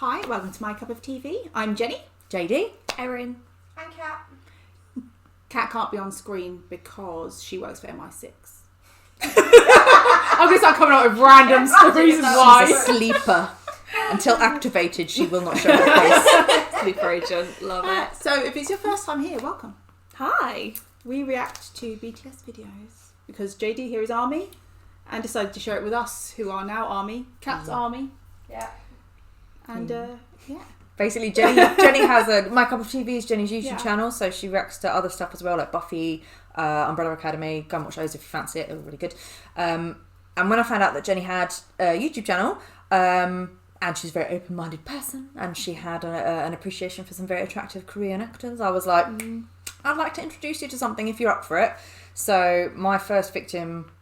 Hi, welcome to My Cup of TV. I'm Jenny. JD. Erin. And Kat. Kat can't be on screen because she works for MI6. I'm going to start coming up with random reasons why. She's a sleeper. Until activated, she will not show her face. Sleeper agent. Love it. So if it's your first time here, welcome. Hi. We react to BTS videos because JD here is ARMY and decided to share it with us who are now ARMY. Kat's ARMY. Yeah. And yeah. Basically, Jenny has My Cup of TV is Jenny's YouTube channel, so she reacts to other stuff as well, like Buffy, Umbrella Academy. Go and watch those if you fancy it; they're really good. And when I found out that Jenny had a YouTube channel, and she's a very open-minded person, and she had an appreciation for some very attractive Korean actors, I was like, I'd like to introduce you to something if you're up for it. So my first victim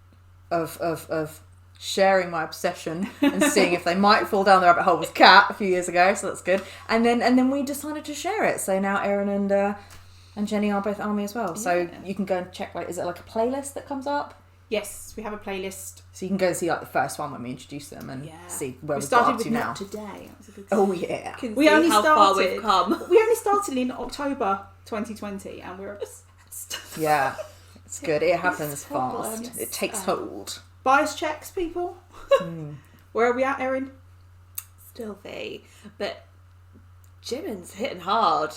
of sharing my obsession and seeing if they might fall down the rabbit hole was Kat a few years ago, so that's good. And then we decided to share it. So now Erin and Jenny are both ARMY as well. So you can go and check, like, is it like a playlist that comes up? Yes, we have a playlist. So you can go and see like the first one when we introduce them and see where we we've got started up with to now. Not Today. That was a good Oh yeah. We only how started. far we've come. We only started in October 2020, and we're obsessed. Yeah, it's good. It happens problems. fast. It takes hold. Bias checks, people. Where are we at, Erin? Still V. But Jimin's hitting hard.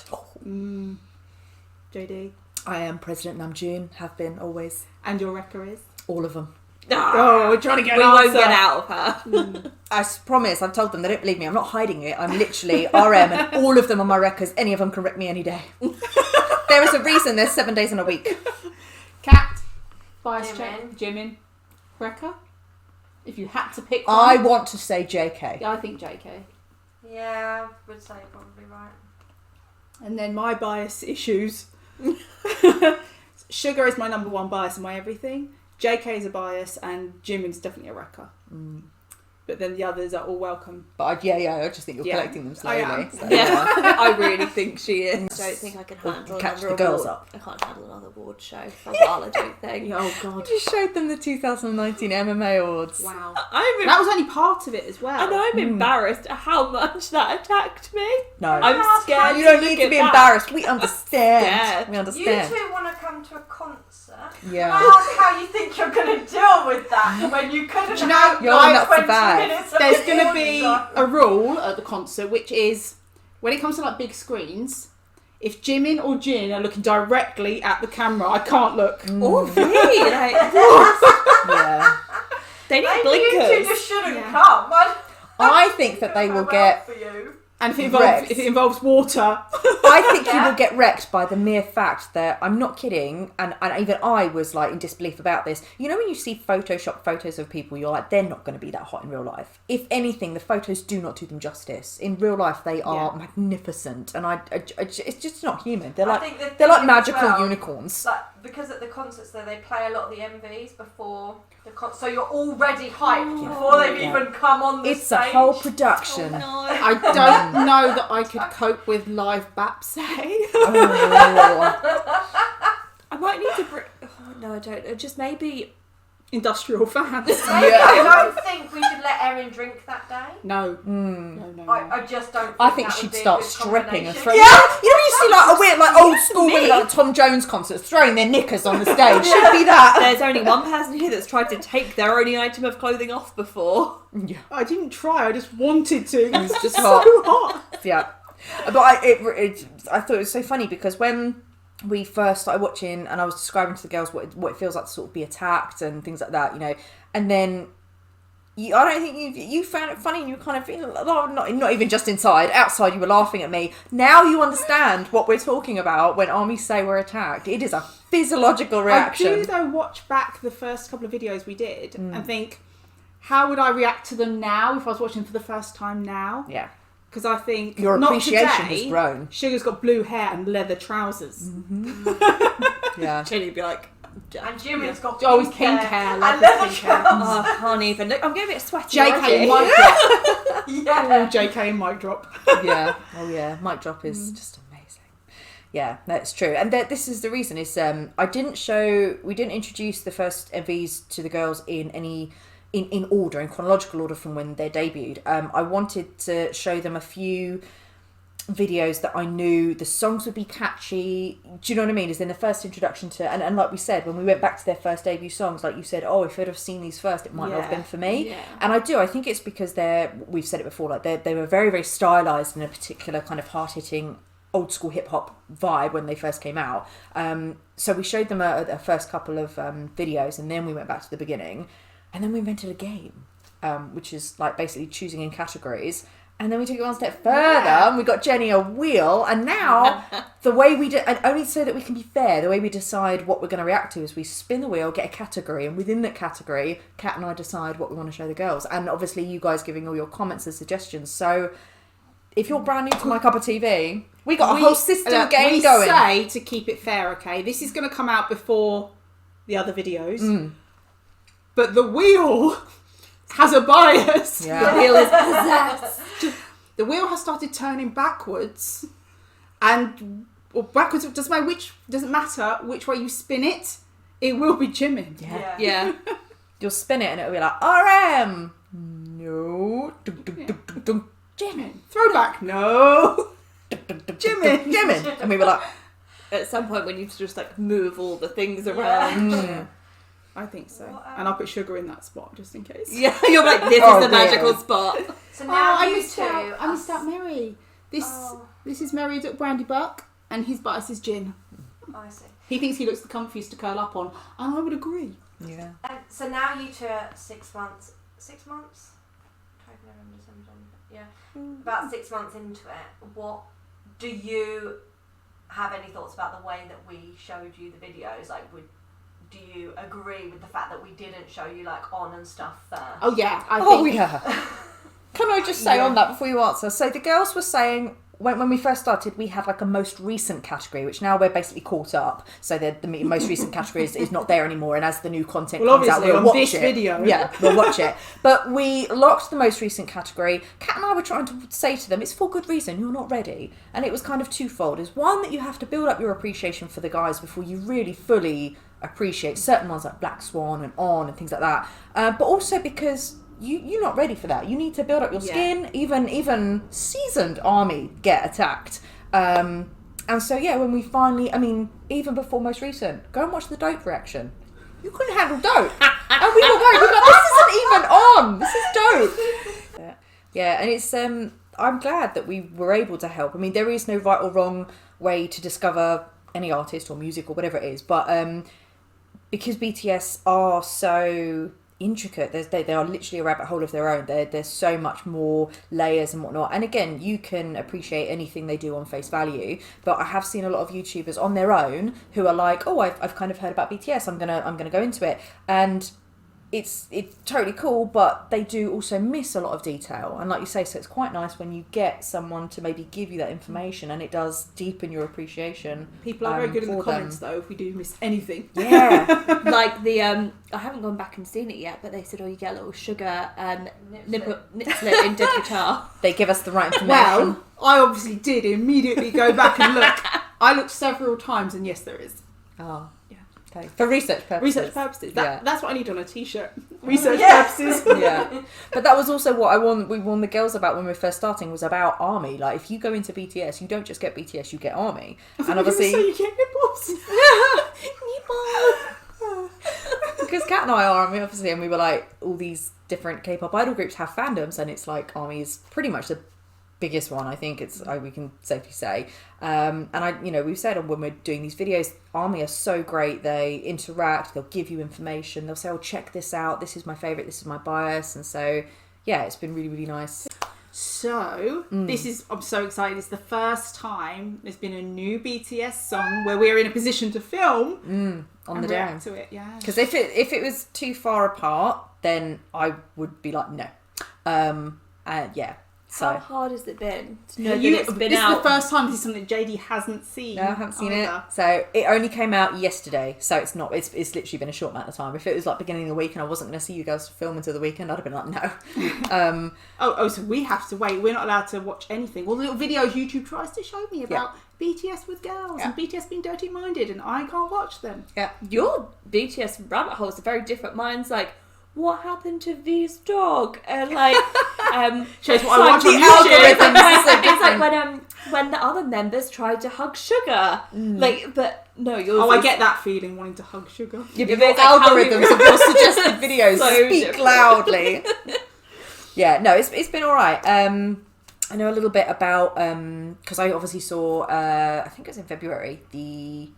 JD. I am President Namjoon. Have been always. And your wrecker is? All of them. Oh, we're trying to get We an won't answer. get out of her. I promise. I've told them. They don't believe me. I'm not hiding it. I'm literally RM, and all of them are my wreckers. Any of them can wreck me any day. There is a reason. There's 7 days in a week. Cat. Bias Jimin. check. Jimin. Wrecker. If you had to pick one. I want to say JK. Yeah, I think JK. Yeah, I would say probably right. And then my bias issues. Sugar is my number one bias and my everything. JK is a bias, and Jimin's definitely a wrecker. But then the others are all welcome. But I just think you're collecting them slowly. I am. So, Yeah, I really think she is. I don't think I can Or handle catch another the girls award. up. I can't handle another award show for a while, I don't think. Oh, God. I just showed them the 2019 MMA awards. Wow. I'm That was only part of it as well. and I'm embarrassed at how much that attacked me. No. I'm scared. You don't to need look to at be that. embarrassed. We understand. Yeah. We You understand. two want to come to a concert. Yeah. Can I ask how you think you're going to deal with that when you couldn't Do you know, have You're like not 20 survived. minutes of There's going to be audio? a rule at the concert, which is when it comes to like big screens, if Jimin or Jin are looking directly at the camera, I can't look. Oh, really? Like, Yeah. they need Maybe you two blinkers. just shouldn't Yeah. come. I think that they will get. For you. And if Wrecked. it involves water, I think you Yeah. will get wrecked by the mere fact that I'm not kidding, and even I was like in disbelief about this. You know, when you see Photoshop photos of people, you're like, they're not going to be that hot in real life. If anything, the photos do not do them justice. In real life, they are magnificent, and it's just not human. They're I like think the they're thing like is magical as well, unicorns. Like, because at the concerts there, they play a lot of the MVs before the concert, so you're already hyped before they've even come on the It's stage. a whole production. No. I don't know that I could cope with live Bapsay. Oh. I might need to bring... Oh, no, I don't. Just maybe... Industrial fans. Maybe I don't think we should let Erin drink that day. No. No. I just don't think I think that she'd would be a start good stripping and combination. throwing. Yeah, you know, you see like a weird, like old school, maybe like Tom Jones concerts, throwing their knickers on the stage. Should be that. There's only one person here that's tried to take their only item of clothing off before. Yeah, I didn't try. I just wanted to. It was just so hot. hot. yeah. But I thought it was so funny because when we first started watching, and I was describing to the girls what it feels like to sort of be attacked and things like that, you know, and then. I don't think you found it funny, and you were kind of feeling not even just inside, outside you were laughing at me. Now you understand what we're talking about when armies say we're attacked. It is a physiological reaction. I do though watch back the first couple of videos we did and think, how would I react to them now if I was watching for the first time now? Yeah. Because I think Your not appreciation today, has grown. Sugar's got blue hair and leather trousers. Yeah. Jenny would be like... And Jimin's got Always pink pink hair hair, and leather leather pink hair. Oh, I can't even look. I'm getting a bit sweaty JK already. and mic drop. Yeah. JK and mic drop. Yeah. Oh yeah. Mic drop is just amazing. Yeah, that's true. And this is the reason is we didn't introduce the first MVs to the girls in any in order, in chronological order from when they debuted. I wanted to show them a few videos that I knew the songs would be catchy. Do you know what I mean? As in the first introduction to, and like we said, when we went back to their first debut songs, like you said, oh, if I'd have seen these first, it might not have been for me. Yeah. And I think it's because we've said it before, like they were very, very stylized in a particular kind of hard-hitting old school hip hop vibe when they first came out. So we showed them a first couple of videos, and then we went back to the beginning, and then we invented a game, which is like basically choosing in categories. And then we took it one step further, and we got Jenny a wheel, and now the way we do, and only so that we can be fair, the way we decide what we're going to react to is we spin the wheel, get a category, and within that category, Kat and I decide what we want to show the girls. And obviously you guys giving all your comments and suggestions. So if you're brand new to My Cup of TV, we got a whole system game going. We say, to keep it fair, okay, this is going to come out before the other videos, but the wheel has a bias. Yeah. The wheel is possessed. The wheel has started turning backwards, or backwards. Doesn't matter which way you spin it. It will be Jimin. Yeah. You'll spin it and it'll be like RM. No. Jimin. Throwback. No. Jimin. And we were like, At some point, we need to just like move all the things around. I think so. And I'll put sugar in that spot just in case. Yeah, you're like, this Oh, is the dear. magical spot. So now I you missed two. out Mary. This is Mary at Brandy Buck, and his bias is gin. Oh, I see. He thinks he looks the comfiest to curl up on, and I would agree. yeah. So now you two are 6 months. 6 months? October, November, December, January. Yeah. About 6 months into it. What do you have any thoughts about the way that we showed you the videos? Like, do you agree with the fact that we didn't show you like on and stuff first? Oh yeah, I Oh think. yeah. Can I just say on that before you answer? So the girls were saying when we first started, we had like a most recent category, which now we're basically caught up. So the most recent category is not there anymore, and as the new content comes out, obviously, we'll on watch this it. video. Yeah, we'll watch it. But we locked the most recent category. Kat and I were trying to say to them, it's for good reason, you're not ready. And it was kind of twofold. Is one, that you have to build up your appreciation for the guys before you really fully appreciate certain ones like Black Swan and On and things like that. But also because you're not ready for that. You need to build up your skin. Even seasoned army get attacked. And so when we finally, even before most recent, go and watch the Dope reaction. You couldn't handle Dope. And we were going, this isn't even on. This is Dope. Yeah, and it's I'm glad that we were able to help. There is no right or wrong way to discover any artist or music or whatever it is, but because BTS are so intricate, they are literally a rabbit hole of their own. There's so much more layers and whatnot, and again, you can appreciate anything they do on face value, but I have seen a lot of YouTubers on their own who are like, oh, I've kind of heard about BTS, I'm gonna go into it, and it's totally cool, but they do also miss a lot of detail, and like you say, so it's quite nice when you get someone to maybe give you that information, and it does deepen your appreciation. People are very good in the for comments them. though if we do miss anything. Yeah. Like the I haven't gone back and seen it yet, but they said, oh, you get a little sugar and nip slip in dead guitar. They give us the right information. Well, I obviously did immediately go back and look. I looked several times, and yes, there is. Oh, yeah. Okay. For research purposes. Research purposes. Yeah. That's what I need on a t-shirt. Research purposes. Yeah. But that was also what we warned the girls about when we were first starting, was about ARMY. Like, if you go into BTS, you don't just get BTS, you get ARMY. And obviously... So you get nipples. Because Kat and I are ARMY, obviously, and we were like, all these different K-pop idol groups have fandoms, and it's like ARMY is pretty much the biggest one, I think we can safely say. And we've said when we're doing these videos, ARMY are so great. They interact, they'll give you information, they'll say, oh, check this out, this is my favourite, this is my bias. And so, yeah, it's been really, really nice. So, I'm so excited. It's the first time there's been a new BTS song where we're in a position to film On the react down. to it, yeah. Because if it was too far apart, then I would be like, no. Yeah. So How hard has it been to know that it's been this out? is the first time this is something JD hasn't seen. no, I haven't seen it. either. So it only came out yesterday. So it's not. It's literally been a short amount of time. If it was like beginning of the week and I wasn't going to see you guys film until the weekend, I'd have been like, no. So we have to wait. We're not allowed to watch anything. All the little videos YouTube tries to show me about BTS with girls and BTS being dirty-minded, and I can't watch them. Yeah. Your BTS rabbit holes are very different. Mine's like what happened to V's dog? And like, shows what I watch on the YouTube. algorithm. it's like when the other members tried to hug Sugar, like, but no, yours. Oh, I get that feeling, wanting to hug Sugar. Yeah, but It's your like how algorithms of your suggested videos So speak different. loudly. Yeah, no, it's been all right. I know a little bit about because I obviously saw I think it was in February the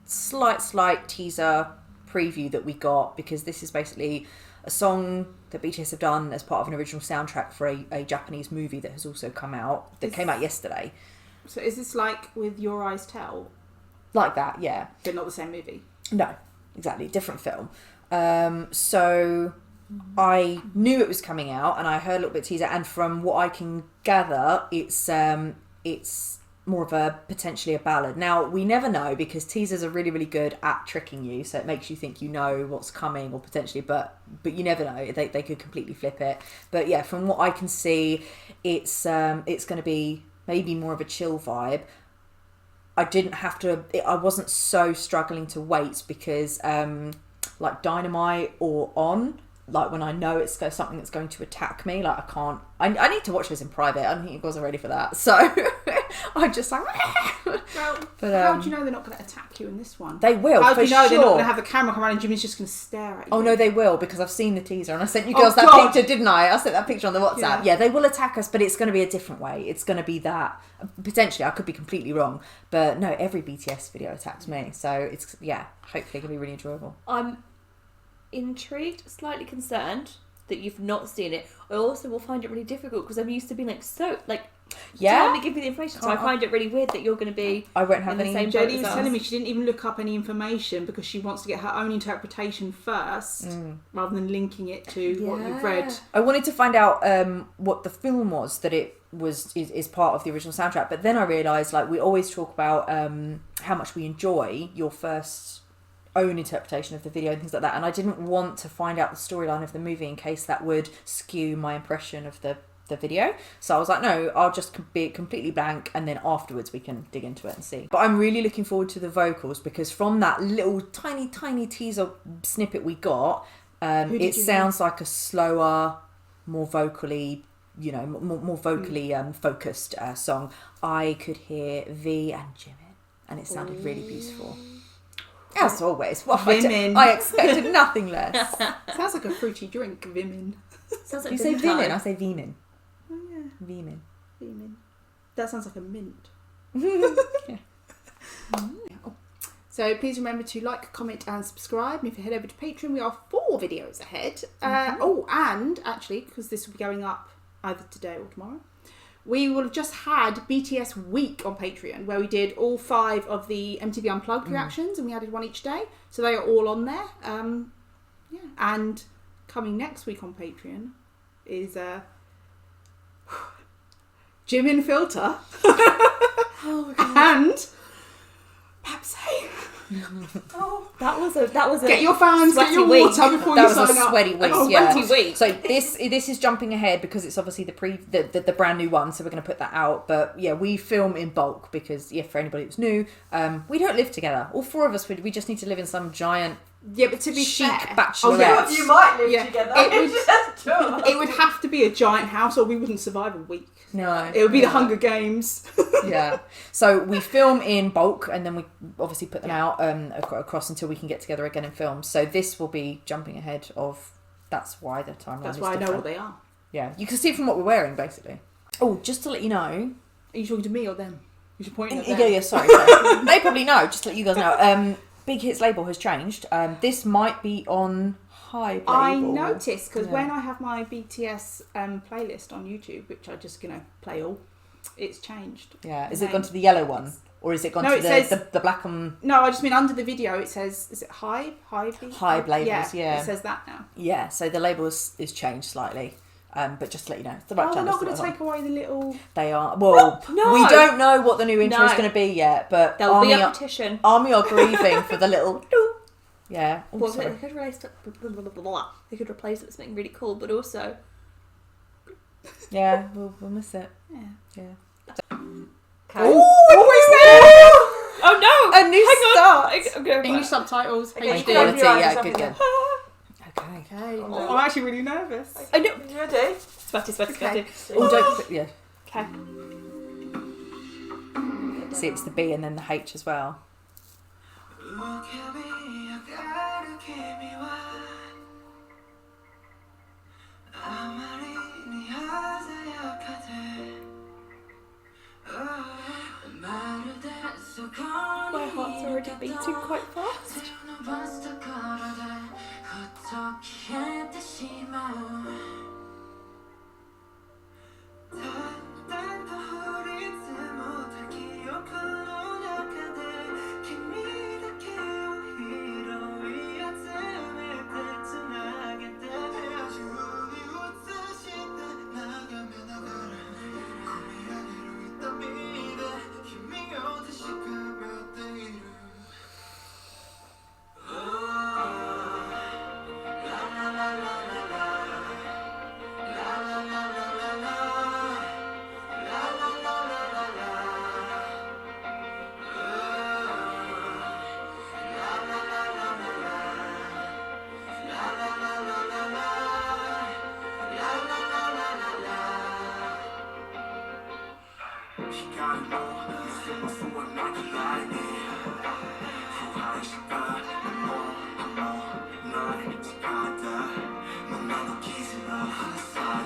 slight teaser preview that we got, because this is basically a song that BTS have done as part of an original soundtrack for a Japanese movie that has also come out came out yesterday. So is this like with Your Eyes Tell? Like that, yeah. But not the same movie. No, exactly, different film. So I knew it was coming out, and I heard a little bit of teaser, and from what I can gather, it's more of a potentially a ballad. Now we never know, because teasers are really, really good at tricking you, so it makes you think you know what's coming, or potentially, but you never know. They could completely flip it. But yeah, from what I can see, it's going to be maybe more of a chill vibe. I wasn't so struggling to wait, because like Dynamite or On, like when I know it's something that's going to attack me, like I need to watch this in private. I don't think you guys are ready for that, so I'm just like Well, but how do you know they're not going to attack you in this one? they will. How for do you know sure. they're not going to have the camera come around and Jimmy's just going to stare at you? Oh no, they will, because I've seen the teaser and I sent you Oh, girls that God. picture, didn't I? I sent that picture on the WhatsApp. Yeah, they will attack us, but it's going to be a different way. It's going to be that potentially. I could be completely wrong, but no, every BTS video attacks me, so it's hopefully going to be really enjoyable. I'm intrigued, slightly concerned that you've not seen it. I also will find it really difficult, because I'm used to being tell me, give me the information. So I find it really weird that you're going to be. I won't have in the any. same boat Jodie as was us. telling me she didn't even look up any information because she wants to get her own interpretation first, rather than linking it to what you've read. I wanted to find out what the film was that it is part of the original soundtrack, but then I realised, like, we always talk about how much we enjoy your first own interpretation of the video and things like that, and I didn't want to find out the storyline of the movie in case that would skew my impression of the video. So I was like, no, I'll just be completely blank, and then afterwards we can dig into it and see. But I'm really looking forward to the vocals, because from that little tiny teaser snippet we got, it sounds like a slower, more vocally, more vocally focused song. I could hear V and Jimin, and it sounded really beautiful. As always, I expected nothing less. Sounds like a fruity drink, Vimin. Sounds like You say dinner Vimin, time. I say Vimin. Oh yeah, Vimin. Vimin. That sounds like a mint. Yeah. So please remember to like, comment and subscribe. And if you head over to Patreon, we are 4 videos ahead. And actually, because this will be going up either today or tomorrow, we will have just had BTS Week on Patreon, where we did all 5 of the MTV Unplugged reactions, and we added one each day. So they are all on there. And coming next week on Patreon is Jimin Filter and Pepsi. That was a Get your fans, get sweaty your week. water before That you was sign a up. sweaty week, Oh, yeah. sweaty week. So this is jumping ahead, because it's obviously the brand new one, so we're going to put that out. But yeah, we film in bulk because, for anybody that's new, we don't live together. All 4 of us, we just need to live in some giant Yeah, but to be chic fair, bachelorette. You might live Yeah. together. It it would have to be a giant house, or we wouldn't survive a week. No, It would be the Hunger Games. yeah. So we film in bulk, and then we obviously put them out across until we can get together again and film. So this will be jumping ahead of. That's why the timeline. That's is why I know different. what they are. Yeah, you can see from what we're wearing, basically. Oh, just to let you know. Are you talking to me or them? You should point at them. Yeah, sorry. They probably know. Just to let you guys know. Big Hits label has changed. This might be on Hybe label. I noticed, because Yeah. when I have my BTS playlist on YouTube, which I just play all, it's changed. Yeah, is The it gone name. to the yellow one, or is it gone No, to it says- the black and No, I just mean under the video it says, is it Hybe? Hybe labels? Yeah. It says that now. yeah? So the label is changed slightly. But just to let you know, it's the right Oh, they're channel. not going to take away the little... They are. Well, No. we don't know what the new intro is No. going to be yet, but There'll be Army a are, petition. Army are grieving for the little. Yeah. Oh, Well, sorry. they could replace it. They could replace it with something really cool, but also Yeah, we'll miss it. Yeah. Yeah. oh no, A new start. I'm going English subtitles, Okay, HD. Quality, Yeah, yeah, something good. like- Okay. Okay. Oh. I'm actually really nervous. I know. You ready? Sweaty. Okay. Oh, don't. Yeah. Okay. See, it's the B and then the H as well. My heart's already beating quite fast.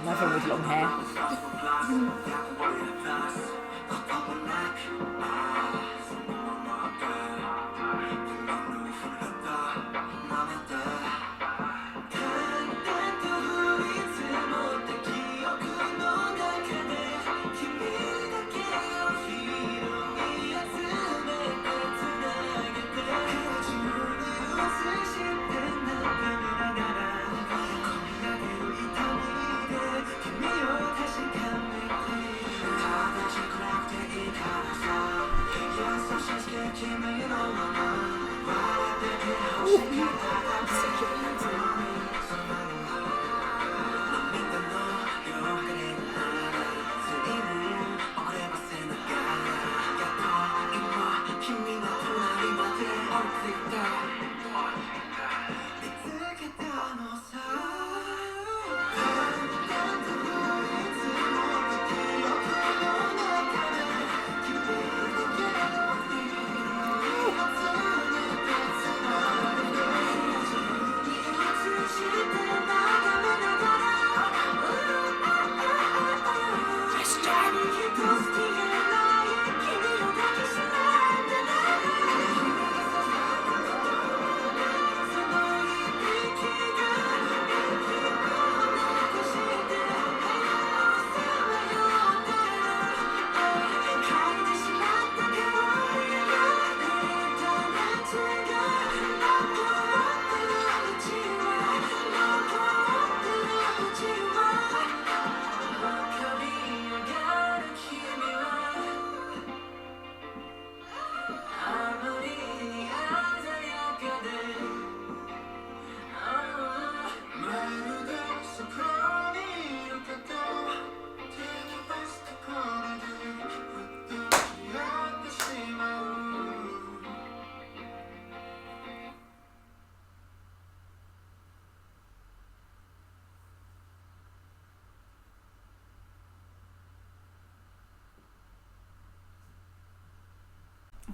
Another one with long hair.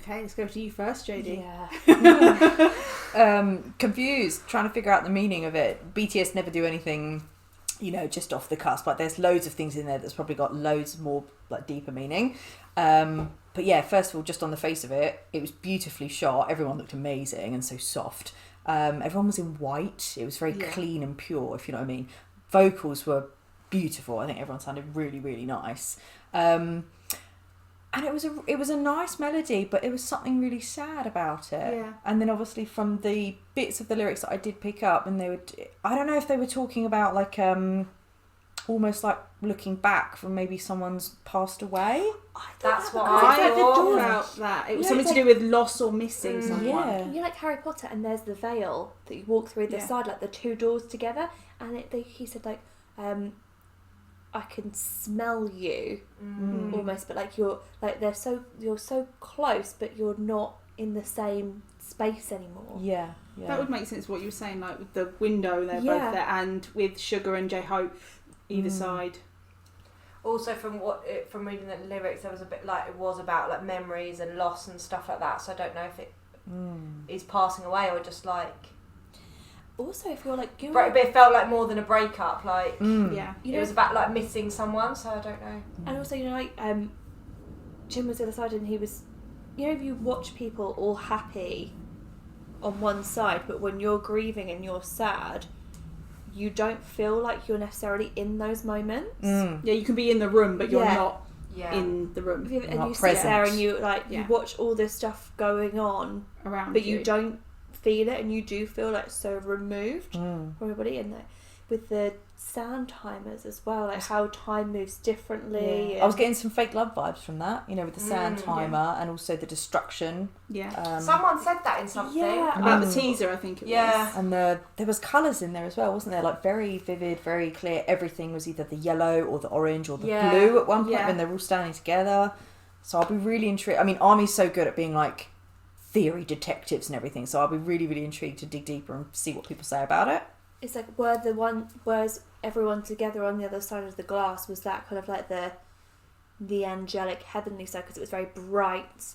Okay, let's go to you first, Jodie. Yeah. Confused, trying to figure out the meaning of it. BTS never do anything, just off the cusp. Like, there's loads of things in there that's probably got loads more, like, deeper meaning. But yeah, first of all, just on the face of it, it was beautifully shot. Everyone looked amazing and so soft. Everyone was in white. It was very clean and pure, if you know what I mean. Vocals were beautiful. I think everyone sounded really, really nice. And it was a nice melody, but it was something really sad about it. Yeah. And then obviously from the bits of the lyrics that I did pick up, and I don't know if they were talking about like almost like looking back from maybe someone's passed away. That's what I I thought thought. about that. It was Yeah, something it's to do with loss or missing someone. Yeah. You're like Harry Potter, and there's the veil that you walk through the side, like the two doors together. And he said like, I can smell you almost, but like you're so close, but you're not in the same space anymore. Yeah. That would make sense what you were saying, like with the window, they're Yeah. both there, and with Sugar and J-Hope either side. Also, from reading the lyrics, there was a bit like it was about like memories and loss and stuff like that. So I don't know if it is passing away or just like. Also, if you're like, But it felt like more than a breakup. Like Yeah. it was about like missing someone. So I don't know. and also, like Jim was the other side, and he was, if you watch people all happy on one side, but when you're grieving and you're sad, you don't feel like you're necessarily in those moments. Yeah, you can be in the room, but you're not Yeah. in the room And Not you sit present. there and you you Yeah. watch all this stuff going on, around but you don't feel it, and you do feel like so removed from everybody. And with the sound timers as well, like how time moves differently. Yeah. And I was getting some fake love vibes from that, with the sand timer and also the destruction. Yeah. Someone said that in something. Yeah. About the teaser, I think it was. And there was colours in there as well, wasn't there? Like very vivid, very clear. Everything was either the yellow or the orange or the blue at one point when they're all standing together. So I'll be really intrigued. I mean, Army's so good at being like theory detectives and everything. So I'll be really, really intrigued to dig deeper and see what people say about it. It's like where's everyone together on the other side of the glass, was that kind of like the angelic heavenly side, because it was very bright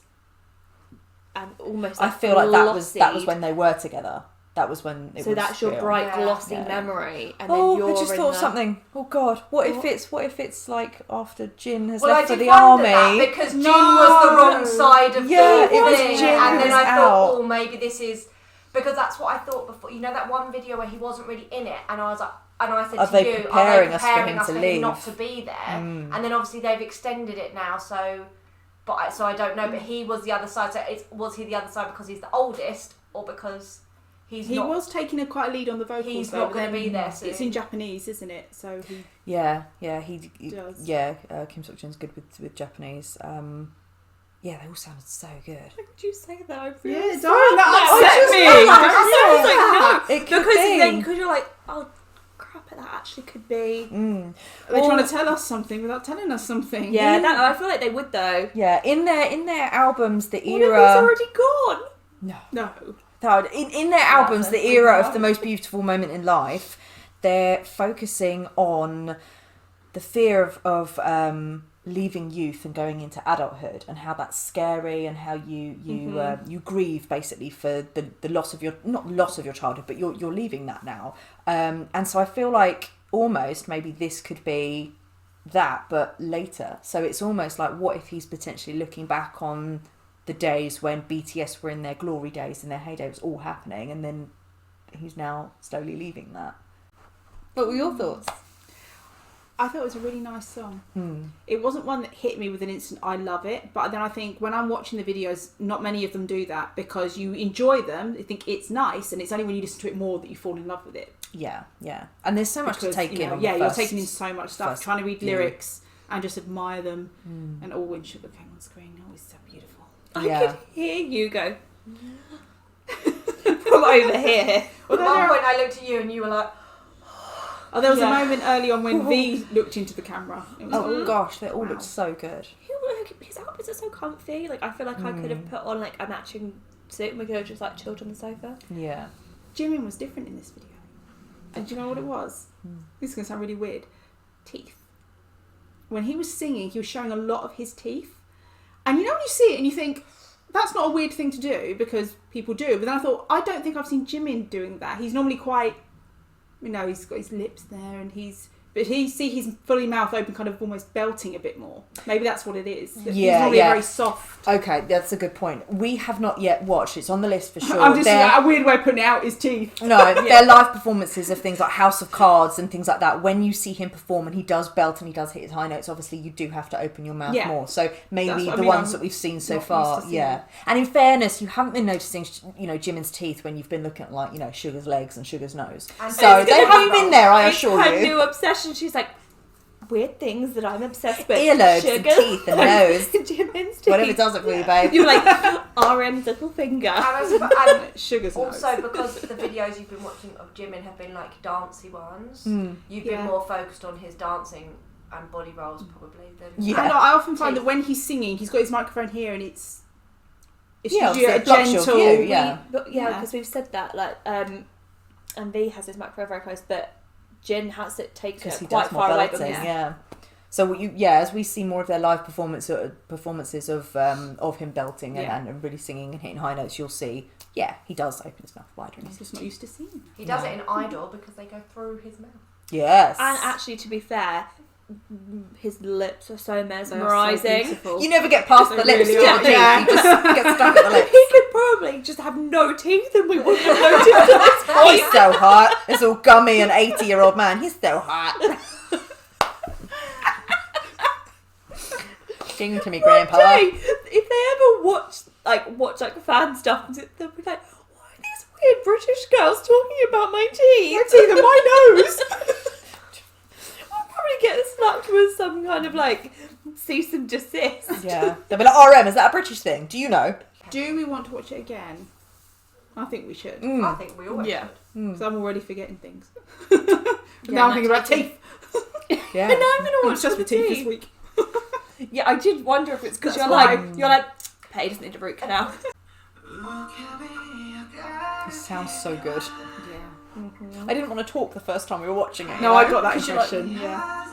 and almost I feel like that was when they were together. That was when it so was that's your real. bright glossy Yeah. memory, and Oh, then you're I just in thought of the, something. Oh God, what if it's like after Jin has Well, I left for did the wonder that army? because Jin was the wrong side of Yeah, the it was thing, Jin and who then was I thought, out. maybe this is because that's what I thought before. You know that one video where he wasn't really in it, and I was like, and I said Are to they you, preparing are us they for preparing him us to for leave? him not to be there? And then obviously they've extended it now, so I don't know. But he was the other side. So was he the other side because he's the oldest, or because he was taking quite a lead on the vocals. He's though, not going to then be there It's soon. in Japanese, isn't it? So he he does. Yeah, Kim Seok-jin's good with Japanese. Yeah, they all sounded so good. Why did you say that? I feel Yeah, so don't that upset me. It could because be. then you're like, oh crap, that actually could be. They're trying to tell us something without telling us something. Yeah, I feel like they would though. Yeah, in their albums, the What if era. he's already gone? No. In their albums, the era of the most beautiful moment in life, they're focusing on the fear of leaving youth and going into adulthood, and how that's scary, and how you grieve basically for the loss of not loss of your childhood, but you're leaving that now. And so I feel like almost maybe this could be that, but later. So it's almost like, what if he's potentially looking back on the days when BTS were in their glory days, in their heyday, it was all happening, and then he's now slowly leaving that. What were your thoughts? I thought it was a really nice song. It wasn't one that hit me with an instant I love it, but then I think when I'm watching the videos, not many of them do that, because you enjoy them, you think it's nice, and it's only when you listen to it more that you fall in love with it. Yeah. And there's so much to take in. On the you're first, taking in so much stuff, trying to read view. lyrics and just admire them, and all when Sugar came on screen, it's so beautiful. I could hear you go from over here. At one point, I looked at you and you were like, Oh, there was a moment early on when V looked into the camera. It was gosh, they all looked so good. His outfits are so comfy. Like I feel like I could have put on like a matching suit and we could have just like chilled on the sofa. Yeah. Jimin was different in this video. And do you know what it was? This is going to sound really weird. Teeth. When he was singing, he was showing a lot of his teeth. And you know when you see it and you think, that's not a weird thing to do, because people do. But then I thought, I don't think I've seen Jimin doing that. He's normally quite, he's got his lips there, and but he's fully mouth open, kind of almost belting a bit more. Maybe that's what it is. He's normally very soft. Okay, that's a good point. We have not yet watched. It's on the list for sure. I'm just a weird way of putting it out his teeth. No, they're live performances of things like House of Cards and things like that. When you see him perform and he does belt and he does hit his high notes, obviously you do have to open your mouth more. So maybe the ones that we've seen so far, And in fairness, you haven't been noticing, Jimin's teeth when you've been looking at Sugar's legs and Sugar's nose. And so they haven't been there, I assure you. Her new obsession. She's like, weird things that I'm obsessed with. Earlobes and teeth and nose. Jimin's teeth. Whatever does it for you, babe. You're like, RM's little finger. and Sugar's also nose. because the videos you've been watching of Jimin have been like dancey ones, you've been more focused on his dancing and body rolls probably than. And I often find that when he's singing, he's got his microphone here, and it's It's Yeah, usually a obviously it blocks your gentle. view, yeah. But Yeah. because we've said that, like, and V has his microphone very close, but Jin has it taken Because it he quite does more far away belting, from yeah. So as we see more of their live performances of him belting and really singing and hitting high notes, you'll see, he does open his mouth wider. I'm just not used to seeing that. He does it in Idol because they go through his mouth. Yes. And actually, to be fair, his lips are so They are mesmerising. so beautiful. You never get past They the lips, really do are, you? yeah. You just get stuck at the lips. He could probably just have no teeth and we wouldn't have noticed at this point. He's so hot. It's all gummy, an 80-year-old man. He's so hot. Sing to me, Grandpa. Jay, if they ever watch fan stuff, they'll be like, "Why are these weird British girls talking about my teeth? My teeth and my nose. I'll probably get slapped with some kind of cease and desist." Yeah. They'll be like, RM, is that a British thing? Do you know? Do we want to watch it again? I think we should. I think we always Yeah. should. Because I'm already forgetting things. Yeah, now I'm my thinking about teeth. teeth. Yeah. And now I'm gonna watch It's just the for teeth this teeth. week. Yeah, I did wonder if it's because That's you're like, Pay doesn't need a root canal. It sounds so good. Yeah. I didn't want to talk the first time we were watching it. No, you I know? got that 'Cause you're like, impression. Yeah.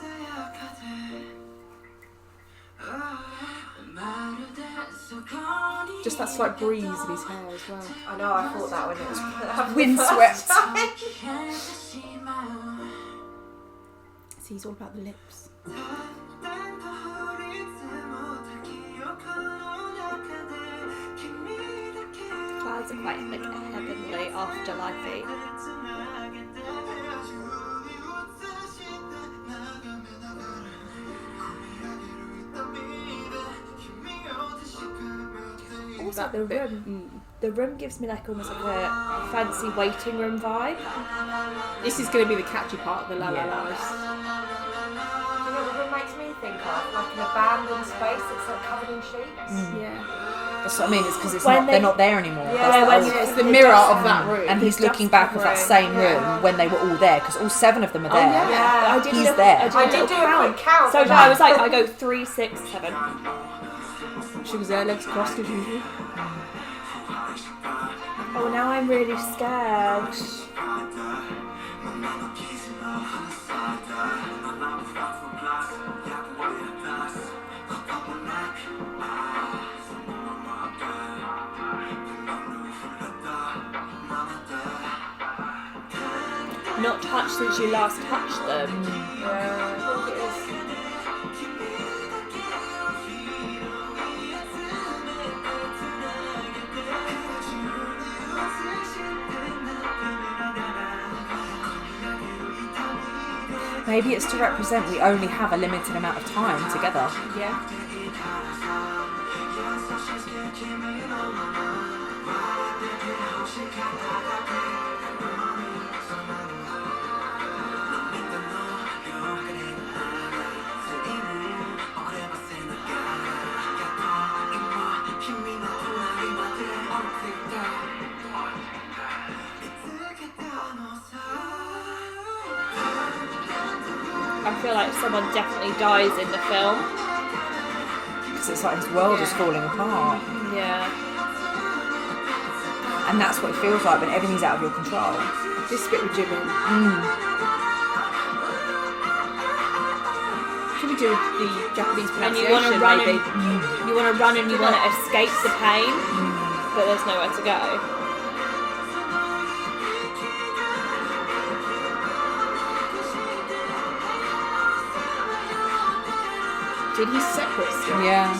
Just that slight breeze in his hair as well. I know, I thought that when it was Windswept. See, he's all about the lips. Clouds are quite heavenly afterlife-y. Also, That the bit- room. The room gives me almost like a fancy waiting room vibe. This is going to be the catchy part of the La La Yeah. La's. Do you know what it makes me think of? Like an abandoned space that's like covered in sheets. Yeah. That's what I mean. It's because When they're not there anymore. Yeah, That's the when whole- you- It's the It mirror does- of that room. and he's It's looking just back the of that room. same room Yeah. when they were all there, because all 7 of them are there. yeah. Yeah. I did He's look, there. I I did do a count. quick count. So I was like, I go 3, 6, 7. She was there, legs crossed as usual. Oh, now I'm really scared. Not touched since you last touched them. Yeah, I think it is. Maybe it's to represent we only have a limited amount of time together. Yeah. I feel like someone definitely dies in the film. Because it's like his world is falling apart. Yeah. And that's what it feels like when everything's out of your control. This bit with Jimin. Should we do the Japanese And you pronunciation? want to run maybe? and you want to run and you want to escape the pain, but there's nowhere to go. Did he separate still? Yeah.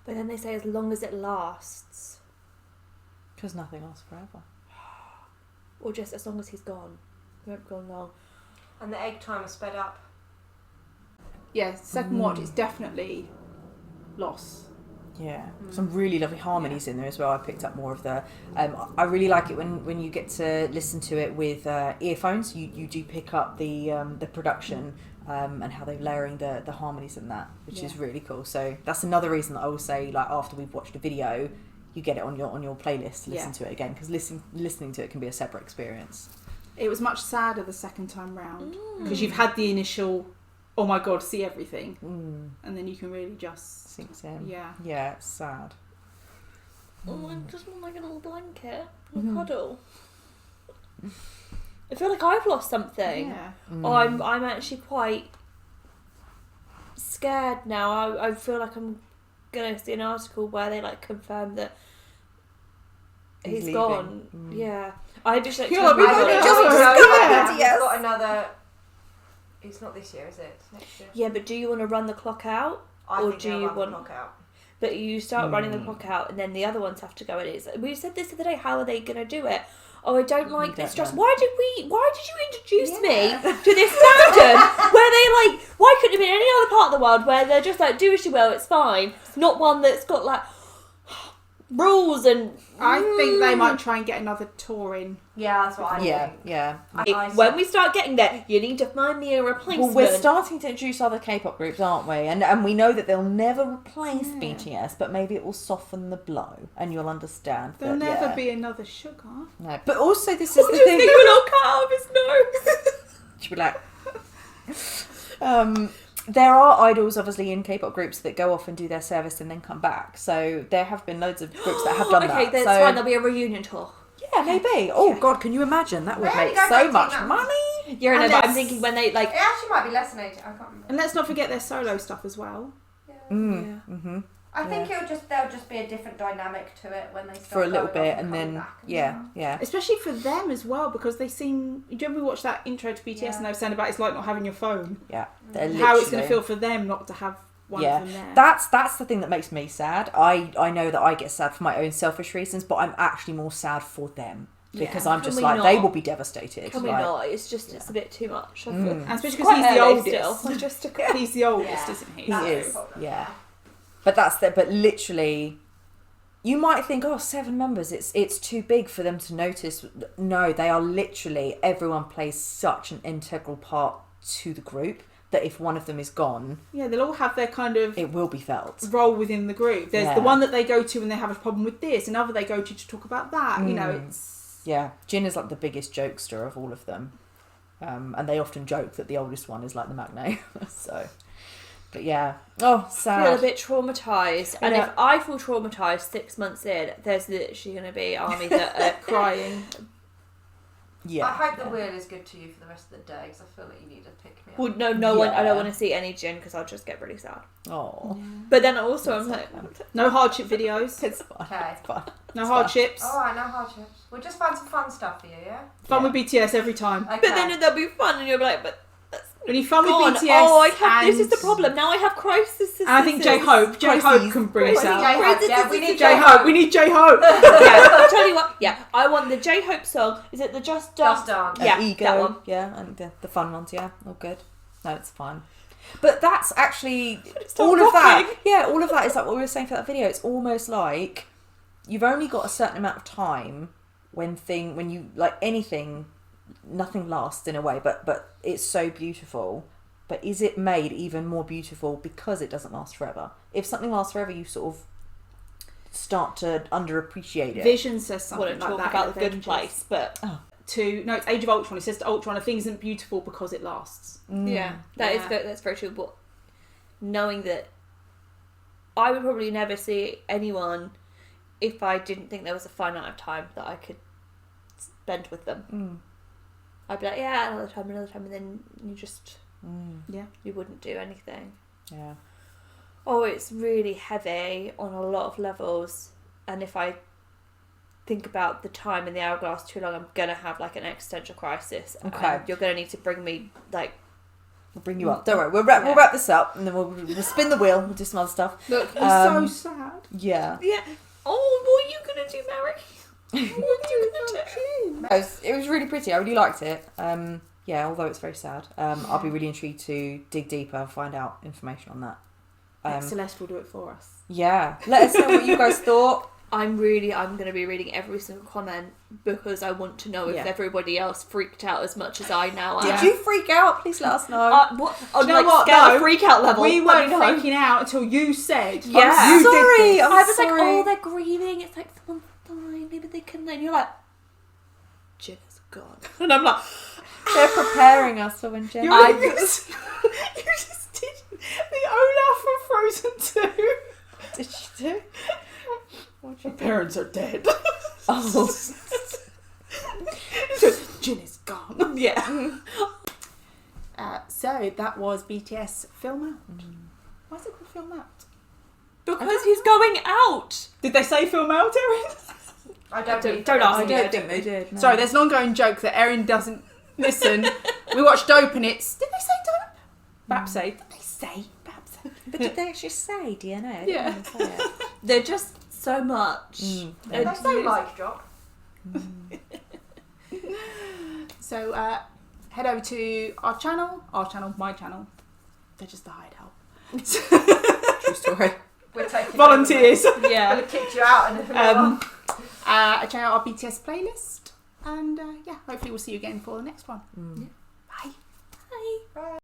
But then they say as long as it lasts, Because nothing lasts forever. or just as long as he's gone. It won't go long. And the egg timer sped up. yeah, second watch, it's definitely loss. Yeah, some really lovely harmonies in there as well. I picked up more of the. I really like it when you get to listen to it with earphones. You do pick up the production and how they're layering the harmonies in that, which is really cool. So that's another reason that I will say, like, after we've watched a video, you get it on your playlist to listen to it again, because listening to it can be a separate experience. It was much sadder the second time round because you've had the initial, oh my god, see everything, and then you can really just sinks in. Yeah, it's sad. Oh, I just want like a little blanket and a cuddle. I feel like I've lost something. Yeah. I'm actually quite scared now. I feel like I'm gonna see an article where they like confirm that he's leaving. gone. Yeah, I just like. You're like, turned we've my only eye just on it. discovered We've got another. It's not this year, is it? It's next year. Yeah, but do you want to run the clock out? I Or think do they'll you run want- the clock out. But you start running the clock out, and then the other ones have to go. And it's we said this the other day. How are they going to do it? Oh, I don't like this dress. Why did you introduce me to this fandom where they like? Why couldn't it be any other part of the world where they're just like, do as you will, it's fine. Not one that's got like rules and. I think they might try and get another tour in. Yeah, that's what I think. Yeah. When we start getting there, you need to find me a replacement. Well, we're starting to introduce other K-pop groups, aren't we? And we know that they'll never replace BTS, but maybe it will soften the blow, and you'll understand. There'll that, never be another Sugar. No, but also this is What the do you thing. think we'll all cut out of his nose? She'll be like. There are idols, obviously, in K-pop groups that go off and do their service and then come back. So there have been loads of groups that have done that. Okay, that's so, fine. There'll be a reunion tour. Yeah, maybe. Oh God, can you imagine? That would Really? make Don't so make much that. money. You're in And it, but I'm let's- thinking when they like. It actually might be less than 80. I can't remember. And let's not forget their solo stuff as well. I think there'll just be a different dynamic to it when they start For a little going off bit, and coming then back yeah. Especially for them as well, because they seem. Do you ever watch that intro to BTS and they were saying about it's like not having your phone? Yeah, How it's going to feel for them not to have one of them there. That's the thing that makes me sad. I know that I get sad for my own selfish reasons, but I'm actually more sad for them because I'm Can just we like not? they will be devastated. Can we like, not? It's just it's a bit too much. I feel. And especially Quite because he's the early oldest. still. Just He's the oldest, Yeah. isn't he? He So- is, yeah. But but literally, you might think, oh, 7 members, it's too big for them to notice. No, they are literally, everyone plays such an integral part to the group that if one of them is gone, Yeah, they'll all have their kind of it will be felt. role within the group. There's Yeah. the one that they go to when they have a problem with this, another they go to talk about that. You know, it's Yeah, Jin is like the biggest jokester of all of them. And they often joke that the oldest one is like the Magne. So, but yeah. Oh, I sad. feel a bit traumatised, and Yeah. if I feel traumatised 6 months in, there's literally going to be army that are crying. Yeah. I hope the wheel is good to you for the rest of the day because I feel like you need to pick me up. Well, no one. I Yeah. don't want to see any Jin because I'll just get really sad. Oh, But then also I'm like, No hardship videos. it's fine. Okay. It's fine. No It's hardships. Alright, no hardships. We'll just find some fun stuff for you, yeah? Fun with BTS every time. Okay. but then they'll be fun, and you'll be like, but We need fun gone. with BTS. Oh, I have. This is the and- problem. Now I have crisis. And I think J-Hope. J-Hope can bring us Crises. out. J-Hope, yeah, we need J-Hope. We need J-Hope. Yeah, I'll tell you what. Yeah, I want the J-Hope song. Is it the Just Dance? Just Dance. Yeah, Ego, that one. yeah, and the fun ones, yeah, all good. No, it's fine. But that's actually Stop all of that. rocking. Yeah, all of that is like what we were saying for that video. It's almost like you've only got a certain amount of time when you like anything, nothing lasts in a way, but it's so beautiful. But is it made even more beautiful because it doesn't last forever? If something lasts forever, you sort of start to underappreciate it. Vision says I want something to talk like that. about the in good Avengers. place, but It's Age of Ultron. It says to Ultron, a thing isn't beautiful because it lasts. yeah, that is Yeah. good. That's very true. But knowing that I would probably never see anyone if I didn't think there was a finite of time that I could spend with them. I'd be like, yeah, another time, and then you just you wouldn't do anything. Yeah. Oh, it's really heavy on a lot of levels, and if I think about the time in the hourglass too long, I'm gonna have like an existential crisis. Okay. And you're gonna need to bring me like. We'll bring you up. Don't worry. We'll wrap this up and then we'll spin the wheel. We'll do some other stuff. Look, he's so sad. Yeah. Yeah. Oh, what are you gonna do, Mary? What are you gonna do? It was really pretty. I really liked it. yeah, although it's very sad, I'll be really intrigued to dig deeper and find out information on that. Celeste will do it for us. Yeah, let us know what you guys thought. I'm going to be reading every single comment because I want to know if everybody else freaked out as much as I now am. Did you freak out? Please let us know. What? Do you know like what, scale though? of freak out level. We Let weren't me know. freaking out until you said. Yeah. You Sorry, did this. I'm I was like, sorry. oh, they're grieving. It's like someone's dying. Maybe they couldn't. And you're like, Jenna's gone. And I'm like, They're preparing us for when Jen. You just did the Olaf from Frozen 2. Did she do? My parents are dead. Oh. Jin is gone. yeah. So that was BTS Film Out. Why is it called Film Out? Because he's going out. Did they say Film Out, Erin? I don't Don't ask I me. don't think they did. No. Sorry, there's an ongoing joke that Erin doesn't listen. We watched Dope and it's... Did they say Dope? Babs say. Did they say Babs? But did they actually say DNA? Yeah. They're just so much. Mm. And They say mic drop. So head over to our channel, my channel. They're just the hired help. True story. We're taking Volunteers. over. Yeah. We'll kick you out in a little while. Check out our BTS playlist. And hopefully we'll see you again for the next one. Mm. Bye. Bye.